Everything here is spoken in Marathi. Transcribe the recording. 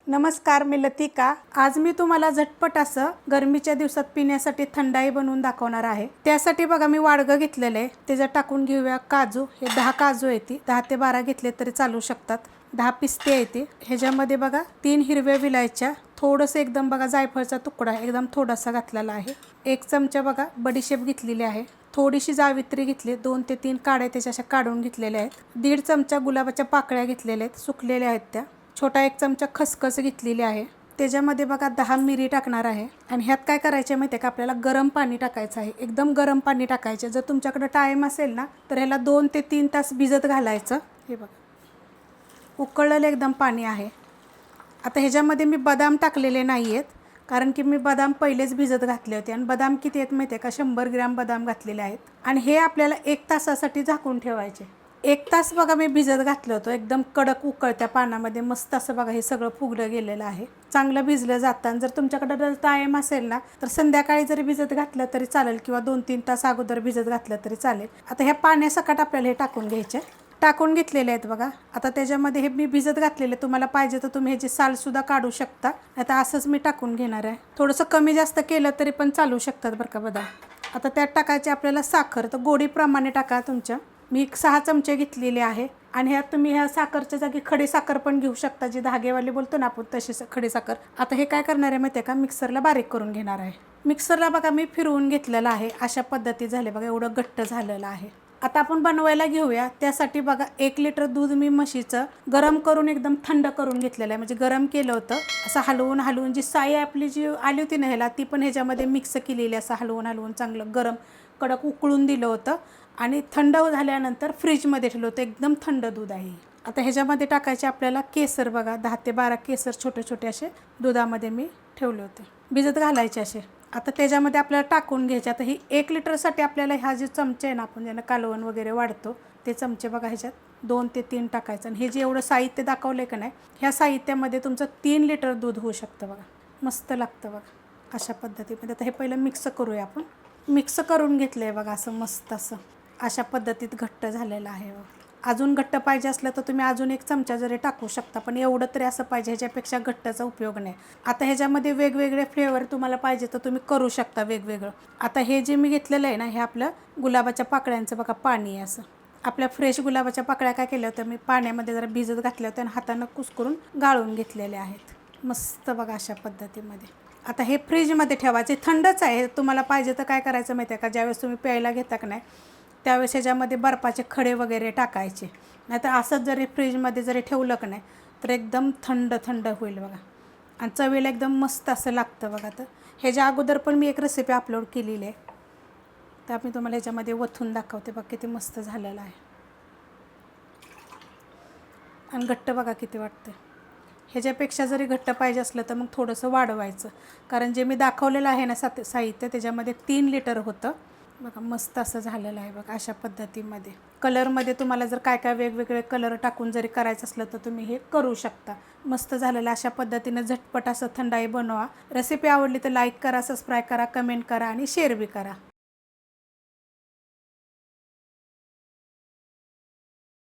नमस्कार, मी लतिका। आज मी तुम्हाला झटपट असं गरमीच्या दिवसात पिण्यासाठी थंडाई बनवून दाखवणार आहे। त्यासाठी बघा मी वाडगं घेतलेले आहे, त्याच्यात टाकून घेऊया काजू। हे 10 काजू आहेत, 10 ते 12 घेतले तरी चालू शकतात। 10 पिस्ते आहेत, ह्याच्यामध्ये बघा 3 हिरव्या विलायच्या, थोडंसं एकदम बघा जायफळचा तुकडा एकदम थोडासा घातलेला आहे। 1 चमचा बघा बडीशेप घेतलेली आहे, थोडीशी जावित्री घेतली, 2 ते 3 काड्या त्याच्या अशा काढून घेतलेल्या आहेत। 1.5 चमचा गुलाबाच्या पाकळ्या घेतलेल्या आहेत, सुकलेल्या आहेत त्या। छोटा 1 चमचा खसखस घेतलेली आहे। त्याच्यामध्ये बघा 10 मिरी टाकणार आहे आणि ह्यात काय करायचे माहिती आहे का, आपल्याला गरम पाणी टाकायचं आहे, एकदम गरम पाणी टाकायचे। जर तुमच्याकडे टाइम असेल ना तर ह्याला 2 ते 3 तास भिजत घालायचं। हे बघा उकळलेलं एकदम पाणी आहे। आता ह्याच्यामध्ये मी बदाम टाकलेले नाही आहेत, कारण की मी बदाम पहिलेच भिजत घातले होते आणि बदाम किती आहेत माहिती आहे का, 100 ग्रॅम बदाम घातलेले आहेत आणि हे आपल्याला 1 तासासाठी झाकून ठेवायचे। 1 तास बघा मी भिजत घातलं होतं, एकदम कडक उकळत्या पाण्यामध्ये मस्त असं बघा हे सगळं फुगलं गेलेलं आहे, चांगलं भिजलं जातं। आणि जर तुमच्याकडे जर टाईम असेल ना तर संध्याकाळी जरी भिजत घातलं तरी चालेल किंवा 2-3 तास अगोदर भिजत घातलं तरी चालेल। आता ह्या पाण्यासकट आपल्याला हे टाकून घ्यायचे, टाकून घेतलेले आहेत बघा। आता त्याच्यामध्ये हे मी भिजत घातलेले, तुम्हाला पाहिजे तर तुम्ही ह्याची सालसुद्धा काढू शकता, आता असंच मी टाकून घेणार आहे। थोडंसं कमी जास्त केलं तरी पण चालू शकतात बरं का बदाम। आता त्यात टाकायची आपल्याला साखर, तर गोडीप्रमाणे टाका तुमच्या। मी 6 चमचे घेतलेले आहे आणि ह्यात तुम्ही ह्या साखरच्या जागी खडी साखर पण घेऊ शकता, जी धागेवाली बोलतो ना आपण तशी खडी साखर। आता हे काय करणार आहे माहिती आहे का, मिक्सरला बारीक करून घेणार आहे। मिक्सरला बघा मी फिरवून घेतलेलं आहे, अशा पद्धती झाले बघा, एवढं घट्ट झालेलं आहे। आता आपण बनवायला घेऊया। त्यासाठी बघा 1 लिटर दूध मी म्हशीचं गरम करून एकदम थंड करून घेतलेलं आहे, म्हणजे गरम केलं होतं। असं हलवून हलवून जी साई आपली जी आली होती ना ह्याला, ती पण ह्याच्यामध्ये मिक्स केलेली, असं हलवून हलवून चांगलं गरम कडक उकळून दिलं होतं आणि थंड झाल्यानंतर फ्रीजमध्ये ठेवलं होतं, एकदम थंड दूध आहे। आता ह्याच्यामध्ये टाकायचे आपल्याला केसर, बघा 10 ते 12 केसर छोटे छोटे असे दुधामध्ये मी ठेवले होते, भिजत घालायचे असे। आता त्याच्यामध्ये आपल्याला टाकून घ्यायचे। आता ही 1 लिटरसाठी आपल्याला ह्या जे चमचे आहे ना, आपण ज्यांना कालवण वगैरे वाढतो ते चमचे बघा ह्याच्यात 2 ते 3 टाकायचं आणि हे जे एवढं साहित्य दाखवलं आहे का नाही, ह्या साहित्यामध्ये तुमचं 3 लिटर दूध होऊ शकतं बघा, मस्त लागतं बघा अशा पद्धतीमध्ये। आता हे पहिलं मिक्स करूया आपण। मिक्स करून घेतलं आहे बघा, असं मस्त असं अशा पद्धतीत घट्ट झालेलं आहे। अजून घट्ट पाहिजे असलं तर तुम्ही अजून 1 चमचा जरी टाकू शकता, पण एवढं तरी असं पाहिजे, ह्याच्यापेक्षा घट्टाचा उपयोग नाही। आता ह्याच्यामध्ये वेगवेगळे फ्लेवर तुम्हाला पाहिजे तर तुम्ही करू शकता वेगवेगळं। आता हे जे मी घेतलेलं आहे ना, हे आपलं गुलाबाच्या पाकळ्यांचं बघा पाणी आहे असं। आपल्या फ्रेश गुलाबाच्या पाकळ्या काय केल्या होत्या, मी पाण्यामध्ये जरा भिजत घातल्या होत्या आणि हातानं कुस्करून गाळून घेतलेल्या आहेत, मस्त बघा अशा पद्धतीमध्ये। आता हे फ्रीजमध्ये ठेवायचे, थंडच आहे। तुम्हाला पाहिजे तर काय करायचं माहिती आहे का, ज्यावेळेस तुम्ही प्यायला घेता का नाही त्यावेळेस ह्याच्यामध्ये बर्फाचे खडे वगैरे टाकायचे, नाहीतर असंच जरी फ्रीजमध्ये जरी ठेवलं का नाही तर एकदम थंड थंड होईल बघा आणि चवीला एकदम मस्त असं लागतं बघा। तर ह्याच्या अगोदर पण मी एक रेसिपी अपलोड केलेली आहे, तर मी तुम्हाला ह्याच्यामध्ये वथून दाखवते बघा, किती मस्त झालेलं आहे आणि घट्ट बघा किती वाटते। ह्याच्यापेक्षा जरी घट्ट पाहिजे असलं तर मग थोडंसं वाढवायचं, कारण जे मी दाखवलेलं आहे ना साहित्य त्याच्यामध्ये 3 लिटर होतं बघा, मस्त असं झालेलं आहे बघा अशा पद्धतीमध्ये। कलरमध्ये तुम्हाला जर काय काय वेगवेगळे कलर टाकून जरी करायचं असलं तर तुम्ही हे करू शकता, मस्त झालेलं अशा पद्धतीनं झटपट असं थंडाई बनवा। रेसिपी आवडली तर लाईक करा, सबस्क्राईब करा, कमेंट करा आणि शेअर बी करा।